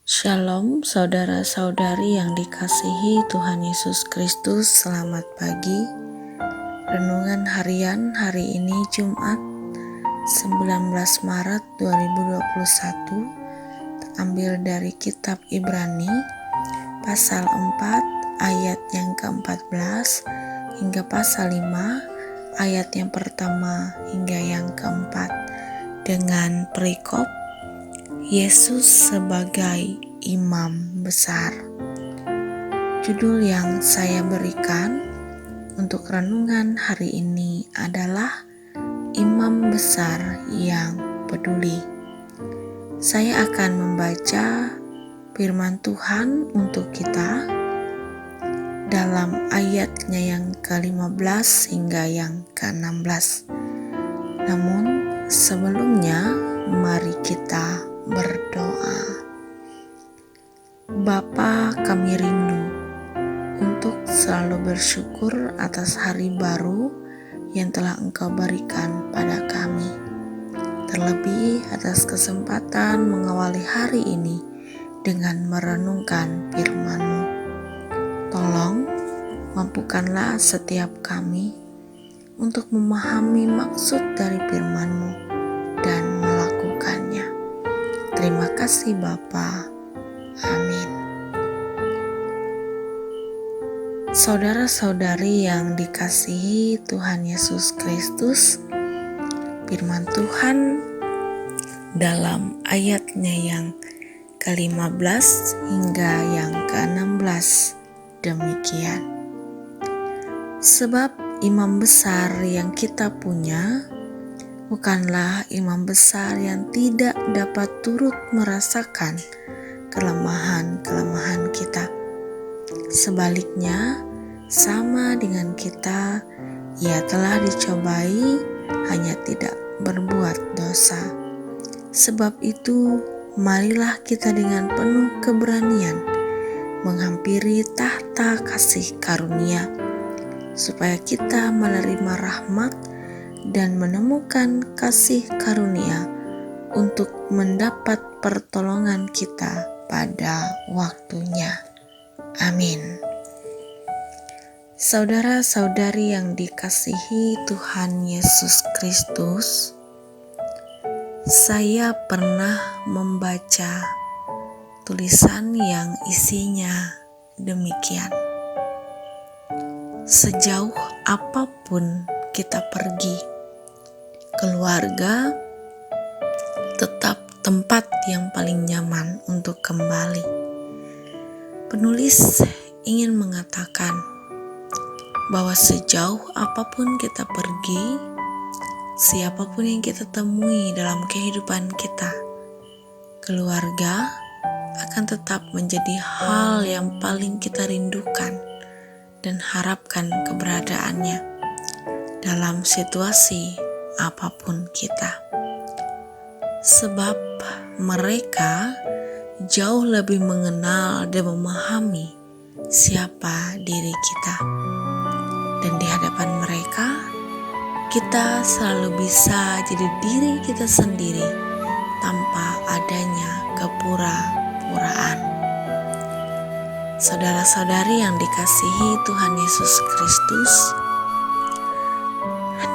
Shalom saudara-saudari yang dikasihi Tuhan Yesus Kristus, selamat pagi. Renungan harian hari ini Jumat 19 Maret 2021 terambil dari kitab Ibrani pasal 4 ayat yang ke-14 hingga pasal 5 ayat yang pertama hingga yang keempat dengan perikop Yesus sebagai Imam Besar. Judul yang saya berikan untuk renungan hari ini adalah Imam Besar yang Peduli. Saya akan membaca firman Tuhan untuk kita dalam ayatnya yang ke-15 hingga yang ke-16. Namun sebelumnya mari kita berdoa. Bapa, kami rindu untuk selalu bersyukur atas hari baru yang telah Engkau berikan pada kami. Terlebih atas kesempatan mengawali hari ini dengan merenungkan firman-Mu. Tolong mampukanlah setiap kami untuk memahami maksud dari firman-Mu dan melakukannya. Terima kasih Bapa. Amin. Saudara-saudari yang dikasihi Tuhan Yesus Kristus, firman Tuhan dalam ayatnya yang ke-15 hingga yang ke-16 demikian. Sebab imam besar yang kita punya bukanlah imam besar yang tidak dapat turut merasakan kelemahan-kelemahan kita. Sebaliknya, sama dengan kita, ia telah dicobai, hanya tidak berbuat dosa. Sebab itu, marilah kita dengan penuh keberanian menghampiri tahta kasih karunia, supaya kita menerima rahmat dan menemukan kasih karunia untuk mendapat pertolongan kita pada waktunya. Amin. Saudara-saudari yang dikasihi Tuhan Yesus Kristus, saya pernah membaca tulisan yang isinya demikian. Sejauh apapun kita pergi, keluarga tetap tempat yang paling nyaman untuk kembali. Penulis ingin mengatakan bahwa sejauh apapun kita pergi, siapapun yang kita temui dalam kehidupan kita, keluarga akan tetap menjadi hal yang paling kita rindukan dan harapkan keberadaannya dalam situasi apapun kita. Sebab mereka jauh lebih mengenal dan memahami siapa diri kita. Dan di hadapan mereka, kita selalu bisa jadi diri kita sendiri tanpa adanya kepura-puraan. Saudara-saudari yang dikasihi Tuhan Yesus Kristus,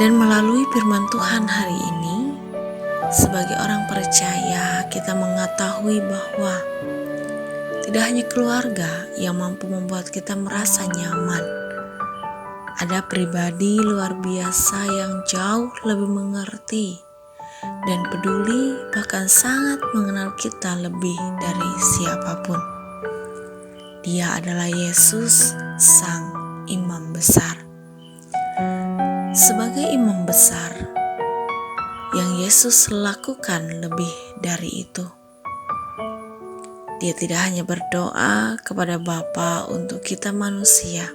dan melalui firman Tuhan hari ini, sebagai orang percaya, kita mengetahui bahwa tidak hanya keluarga yang mampu membuat kita merasa nyaman. Ada pribadi luar biasa yang jauh lebih mengerti dan peduli, bahkan sangat mengenal kita lebih dari siapapun. Dia adalah Yesus, Sang Imam Besar. Sebagai imam besar, yang Yesus lakukan lebih dari itu. Dia tidak hanya berdoa kepada Bapa untuk kita manusia,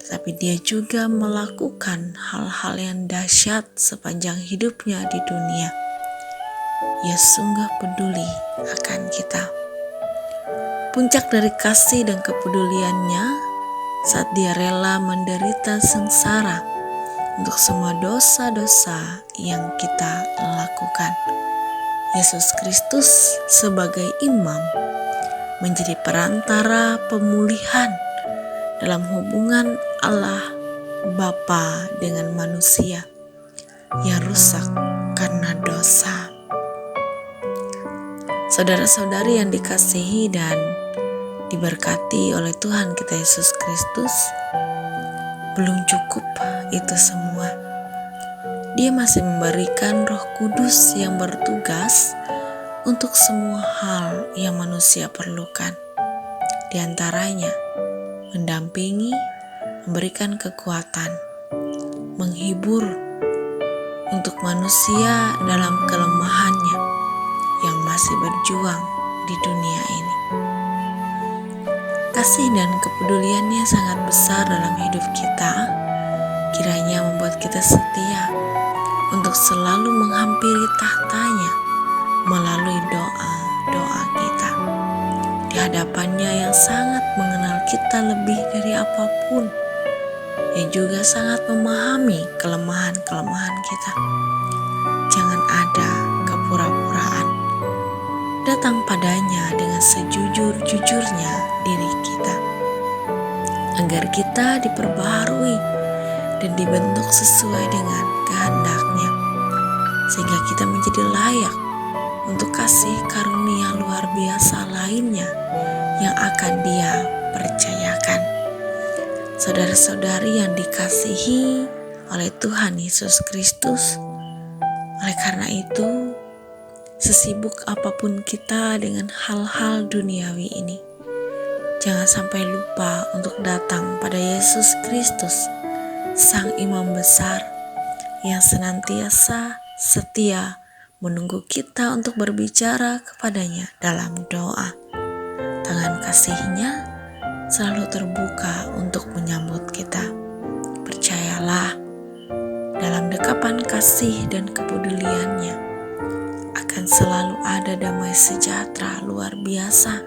tetapi dia juga melakukan hal-hal yang dahsyat sepanjang hidupnya di dunia. Ia sungguh peduli akan kita. Puncak dari kasih dan kepeduliannya saat dia rela menderita sengsara untuk semua dosa-dosa yang kita lakukan. Yesus Kristus sebagai imam menjadi perantara pemulihan dalam hubungan Allah Bapa dengan manusia yang rusak karena dosa. Saudara-saudari yang dikasihi dan diberkati oleh Tuhan kita Yesus Kristus, belum cukup itu semua. Dia masih memberikan Roh Kudus yang bertugas untuk semua hal yang manusia perlukan. Di antaranya, mendampingi, memberikan kekuatan, menghibur untuk manusia dalam kelemahannya yang masih berjuang di dunia ini. Kasih dan kepeduliannya sangat besar dalam hidup kita, kiranya membuat kita setia untuk selalu menghampiri tahtanya melalui doa-doa kita. Di hadapannya yang sangat mengenal kita lebih dari apapun, yang juga sangat memahami kelemahan-kelemahan kita. Jangan ada kepura-puraan. Datang padanya dengan sejujur-jujurnya diri kita, agar kita diperbaharui dan dibentuk sesuai dengan kehendaknya, sehingga kita menjadi layak untuk kasih karunia luar biasa lainnya yang akan Dia percayakan. Saudara-saudari yang dikasihi oleh Tuhan Yesus Kristus, oleh karena itu, sesibuk apapun kita dengan hal-hal duniawi ini, jangan sampai lupa untuk datang pada Yesus Kristus, Sang Imam Besar yang senantiasa setia menunggu kita untuk berbicara kepadanya dalam doa. Tangan kasih-Nya selalu terbuka untuk menyambut kita. Percayalah, dalam dekapan kasih dan kepeduliannya akan selalu ada damai sejahtera luar biasa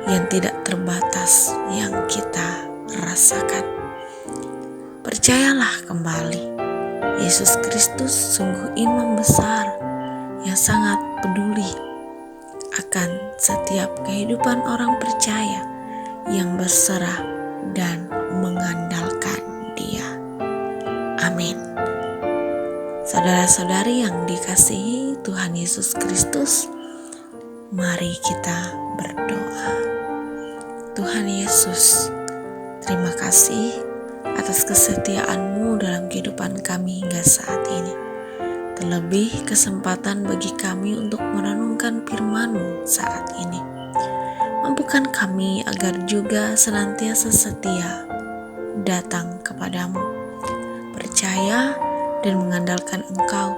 yang tidak terbatas yang kita rasakan. Percayalah kembali, Yesus Kristus sungguh imam besar yang sangat peduli akan setiap kehidupan orang percaya yang berserah dan mengandalkan Dia. Amin. Saudara-saudari yang dikasihi Tuhan Yesus Kristus, mari kita berdoa. Tuhan Yesus, terima kasih atas kesetiaan-Mu dalam kehidupan kami hingga saat ini. Terlebih kesempatan bagi kami untuk merenungkan firman-Mu saat ini. Mampukan kami agar juga senantiasa setia datang kepadamu, percaya dan mengandalkan Engkau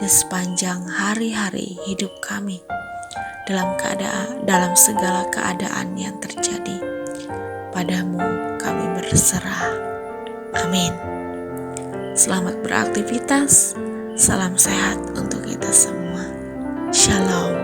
di sepanjang hari-hari hidup kami dalam segala keadaan yang terjadi. Padamu kami berserah. Amin. Selamat beraktivitas. Salam sehat untuk kita semua. Shalom.